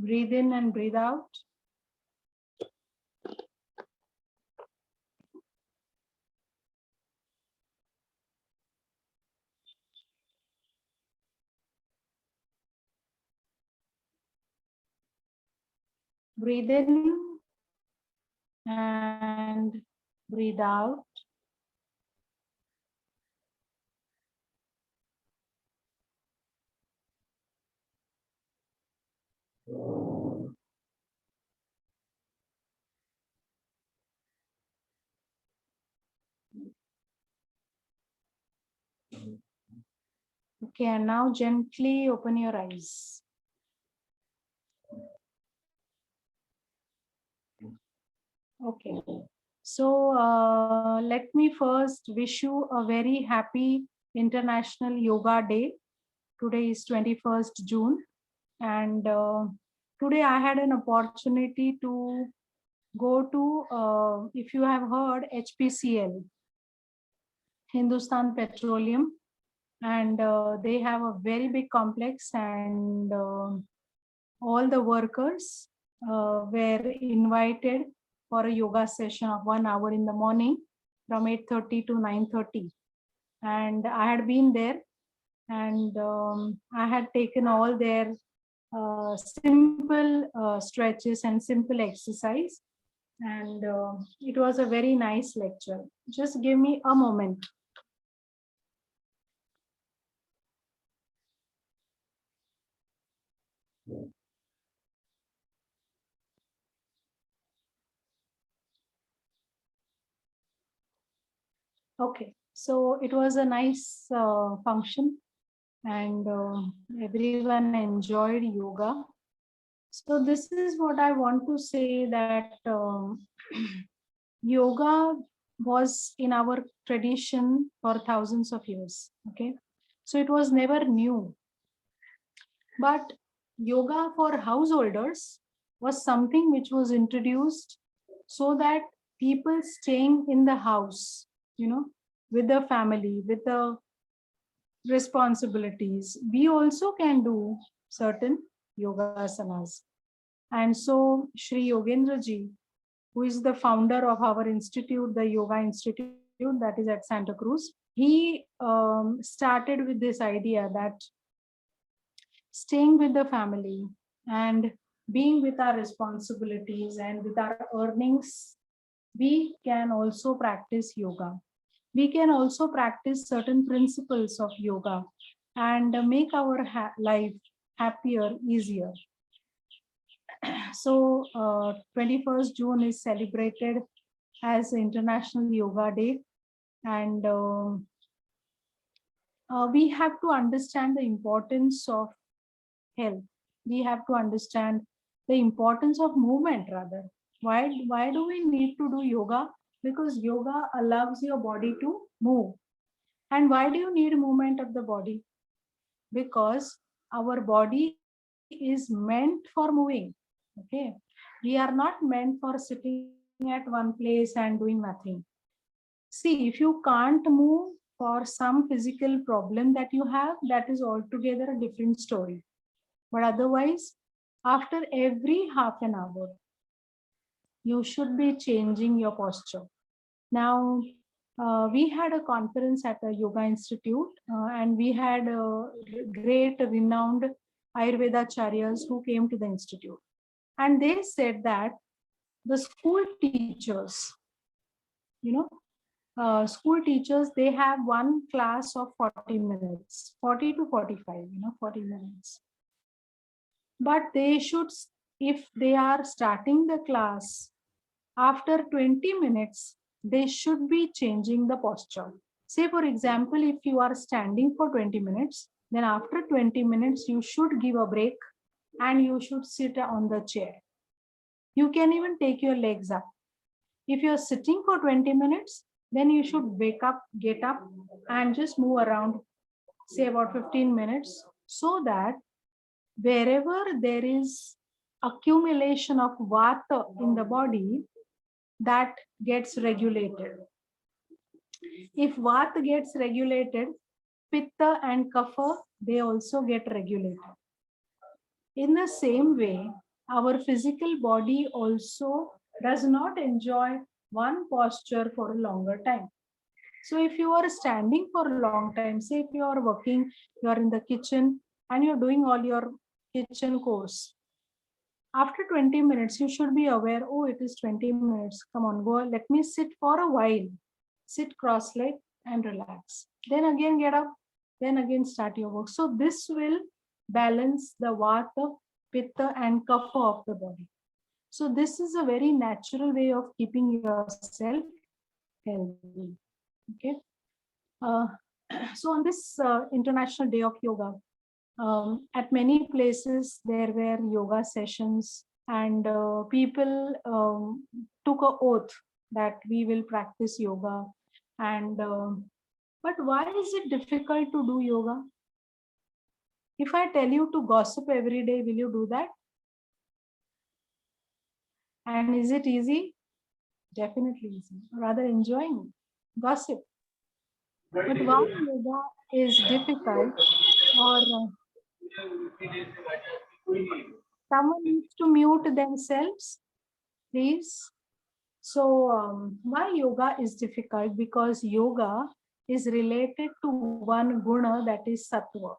breathe in and breathe out. Breathe in and breathe out. Okay, and now gently open your eyes. Okay, so let me first wish you a very happy International Yoga Day. Today is 21st June, and today I had an opportunity to go to, if you have heard, HPCL, Hindustan Petroleum, and they have a very big complex, and all the workers were invited for a yoga session of 1 hour in the morning from 8:30 to 9:30. And I had been there, and I had taken all their simple stretches and simple exercise. And it was a very nice lecture. Just give me a moment. Okay, so it was a nice function, and everyone enjoyed yoga. So this is what I want to say, that yoga was in our tradition for thousands of years. Okay, so it was never new. But yoga for householders was something which was introduced so that people staying in the house, with the family, with the responsibilities, we also can do certain yoga asanas. And so Sri Yogendra ji, who is the founder of our institute, the Yoga Institute, that is at Santa Cruz, he started with this idea that staying with the family and being with our responsibilities and with our earnings, we can also practice yoga. We can also practice certain principles of yoga and make our life happier, easier. So 21st June is celebrated as International Yoga Day, and we have to understand the importance of health. We have to understand the importance of movement rather. Why do we need to do yoga? Because yoga allows your body to move. And why do you need movement of the body? Because our body is meant for moving. Okay, we are not meant for sitting at one place and doing nothing. See, if you can't move for some physical problem that you have, that is altogether a different story. But otherwise, after every half an hour, you should be changing your posture. Now, we had a conference at the Yoga Institute, and we had great renowned Ayurveda Acharyas who came to the institute. And they said that the school teachers, school teachers, they have one class of 40 minutes, 40 to 45, 40 minutes. But they should, if they are starting the class, after 20 minutes, they should be changing the posture. Say, for example, if you are standing for 20 minutes, then after 20 minutes, you should give a break and you should sit on the chair. You can even take your legs up. If you're sitting for 20 minutes, then you should wake up, get up, and just move around, say about 15 minutes, so that wherever there is accumulation of vata in the body, that gets regulated. If vata gets regulated, pitta and kapha, they also get regulated. In the same way, our physical body also does not enjoy one posture for a longer time. So if you are standing for a long time, say if you are working, you are in the kitchen and you're doing all your kitchen course. After 20 minutes, you should be aware, oh, it is 20 minutes. Come on, go. Let me sit for a while. Sit cross-legged and relax. Then again get up. Then again start your work. So this will balance the vata, pitta and kapha of the body. So this is a very natural way of keeping yourself healthy. Okay. So on this International Day of Yoga, at many places there were yoga sessions, and people took a oath that we will practice yoga. And but why is it difficult to do yoga? If I tell you to gossip every day, will you do that? And is it easy? Definitely easy. Rather enjoying gossip. But why yoga is difficult, or someone needs to mute themselves, please. So why yoga is difficult? Because yoga is related to one guna, that is sattva.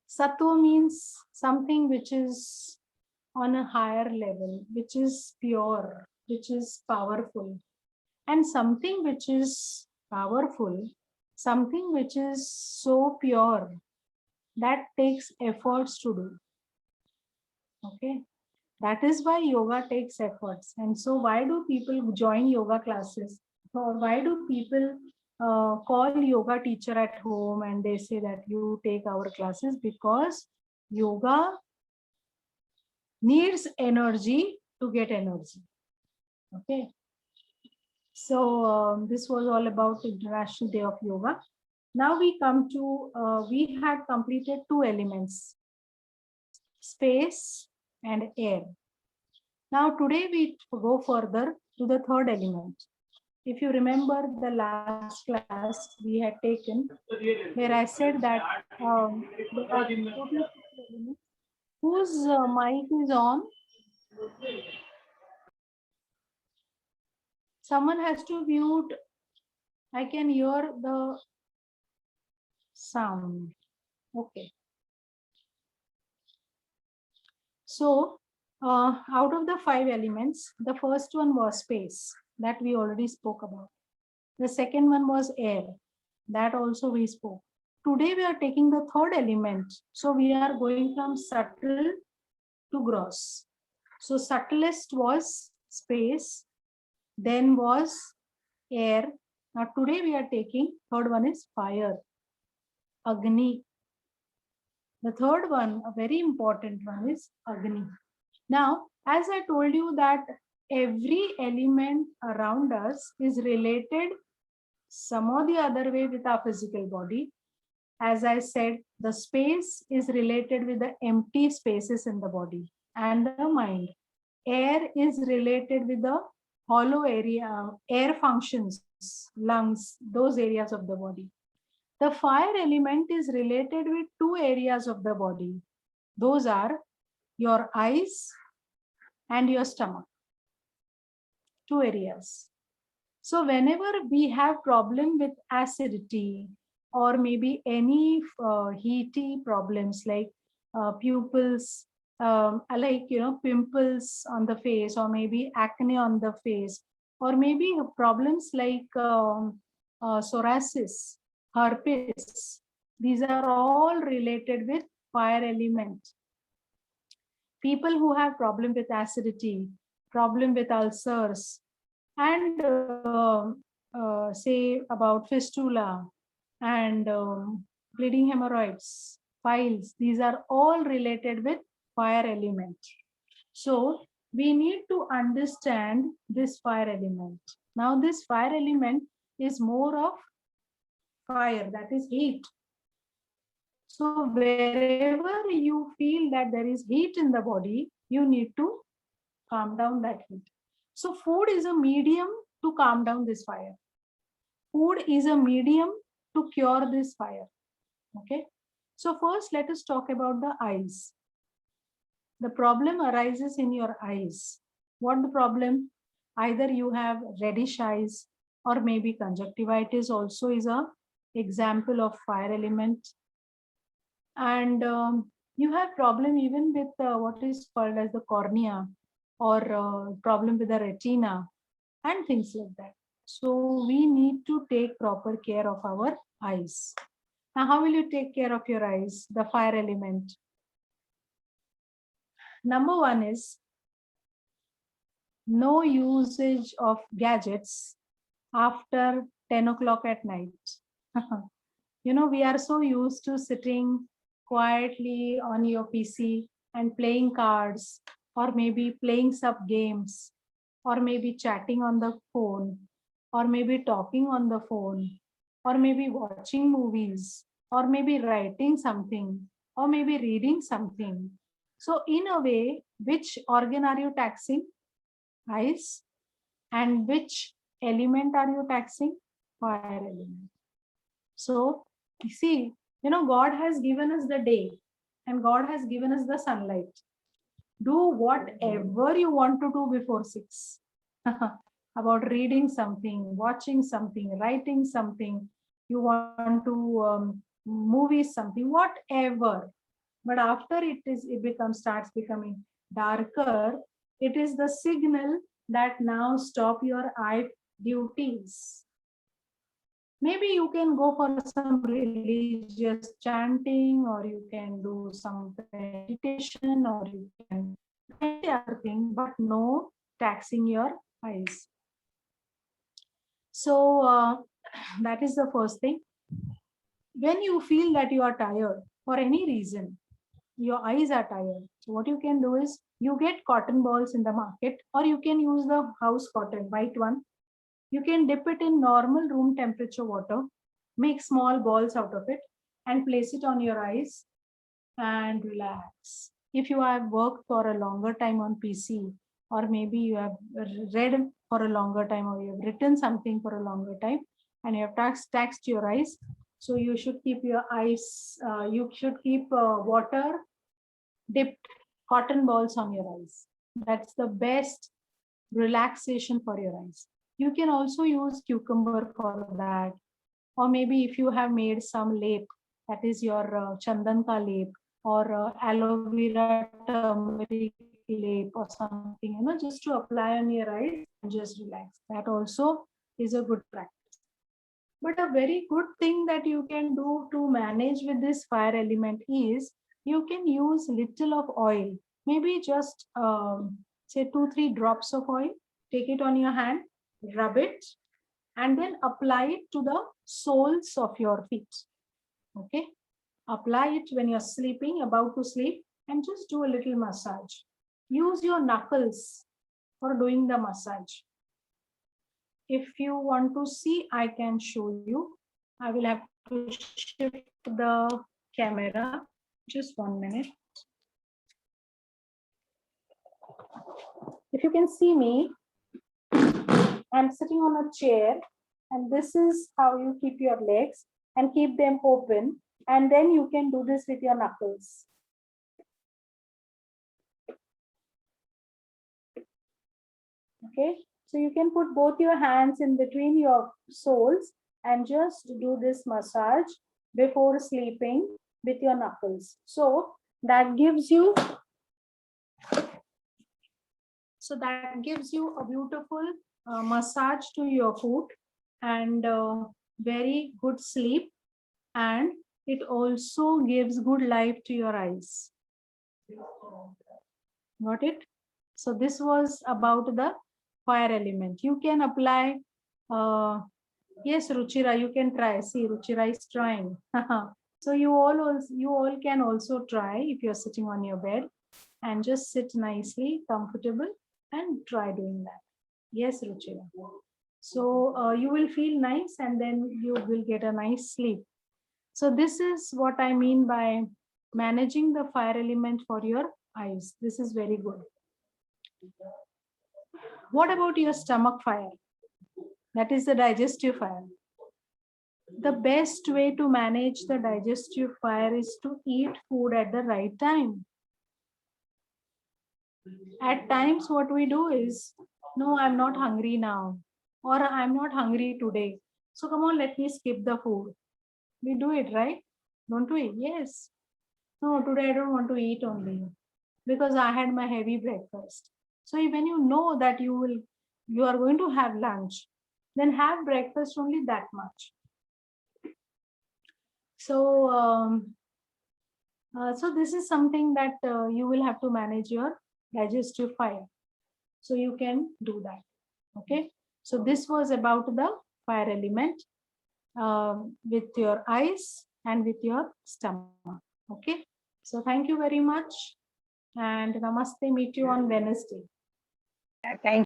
Sattva means something which is on a higher level, which is pure, which is powerful. And something which is powerful, something which is so pure, that takes efforts to do. Okay. That is why yoga takes efforts. And so why do people join yoga classes? Or why do people call yoga teacher at home and they say that you take our classes? Because yoga needs energy to get energy. Okay. So this was all about International Day of Yoga. Now we come to, we had completed two elements, space and air. Now today we go further to the third element. If you remember the last class we had taken, where I said that there are total 6 elements. Whose mic is on? Someone has to mute. I can hear the sound. Okay. So out of the 5 elements, the first one was space, that we already spoke about. The second one was air, that also we spoke. Today we are taking the third element. So we are going from subtle to gross. So subtlest was space, then was air. Now today we are taking, third one is fire, Agni. The third one, a very important one, is Agni. Now, as I told you that every element around us is related some or the other way with our physical body. As I said, the space is related with the empty spaces in the body and the mind. Air is related with the hollow area, air functions, lungs, those areas of the body. The fire element is related with 2 areas of the body. Those are your eyes and your stomach. 2 areas. So whenever we have problem with acidity, or maybe any heaty problems like pupils, like pimples on the face, or maybe acne on the face, or maybe problems like psoriasis, herpes, these are all related with fire element. People who have problem with acidity, problem with ulcers, and say about fistula and bleeding hemorrhoids, piles, these are all related with fire element. So we need to understand this fire element. Now this fire element is more of fire, that is heat. So wherever you feel that there is heat in the body, you need to calm down that heat. So food is a medium to calm down this fire. Food is a medium to cure this fire. Okay. So first, let us talk about the eyes. The problem arises in your eyes. What the problem? Either you have reddish eyes, or maybe conjunctivitis also is a example of fire element. And you have problem even with what is called as the cornea, or problem with the retina and things like that. So we need to take proper care of our eyes. Now, how will you take care of your eyes? The fire element. Number one is no usage of gadgets after 10 o'clock at night. We are so used to sitting quietly on your PC and playing cards, or maybe playing sub games, or maybe chatting on the phone, or maybe talking on the phone, or maybe watching movies, or maybe writing something, or maybe reading something. So, in a way, which organ are you taxing? Eyes. And which element are you taxing? Fire element. So, you see, God has given us the day and God has given us the sunlight. Do whatever you want to do before 6. About reading something, watching something, writing something, you want to movies something, whatever. But after starts becoming darker, it is the signal that now stop your eye duties. Maybe you can go for some religious chanting, or you can do some meditation, or you can do any other thing, but no taxing your eyes. So that is the first thing. When you feel that you are tired for any reason, your eyes are tired. So what you can do is you get cotton balls in the market, or you can use the house cotton, white one. You can dip it in normal room temperature water, make small balls out of it, and place it on your eyes and relax. If you have worked for a longer time on PC, or maybe you have read for a longer time, or you have written something for a longer time, and you have taxed your eyes, so you should keep your eyes, you should keep water dipped cotton balls on your eyes. That's the best relaxation for your eyes. You can also use cucumber for that. Or maybe if you have made some lep, that is your chandan ka lep, or aloe vera turmeric lep or something, just to apply on your eyes and just relax. That also is a good practice. But a very good thing that you can do to manage with this fire element is you can use little of oil, maybe just say 2-3 drops of oil. Take it on your hand, rub it, and then apply it to the soles of your feet. Okay, apply it when you're sleeping, about to sleep, and just do a little massage. Use your knuckles for doing the massage. If you want to see, I can show you. I will have to shift the camera. Just 1 minute. If you can see me, I'm sitting on a chair, and this is how you keep your legs and keep them open. And then you can do this with your knuckles. Okay, so you can put both your hands in between your soles and just do this massage before sleeping with your knuckles. So that gives you a beautiful massage to your foot, and very good sleep, and it also gives good life to your eyes. Got it? So this was about the fire element. You can apply, yes, Ruchira, you can try. See, Ruchira is trying. So you all can also try if you're sitting on your bed, and just sit nicely, comfortable, and try doing that. Yes, Ruchira. So you will feel nice, and then you will get a nice sleep. So this is what I mean by managing the fire element for your eyes. This is very good. What about your stomach fire? That is the digestive fire. the best way to manage the digestive fire is to eat food at the right time. At times, what we do is, no, I'm not hungry now, or I'm not hungry today. So come on, let me skip the food. We do it, right? Don't we? Yes. No, today I don't want to eat only because I had my heavy breakfast. So when you know that you are going to have lunch, then have breakfast only that much. So so this is something that you will have to manage your digestive fire. So you can do that. Okay. So this was about the fire element with your eyes and with your stomach. Okay. So thank you very much. And namaste. Meet you on Wednesday. Thank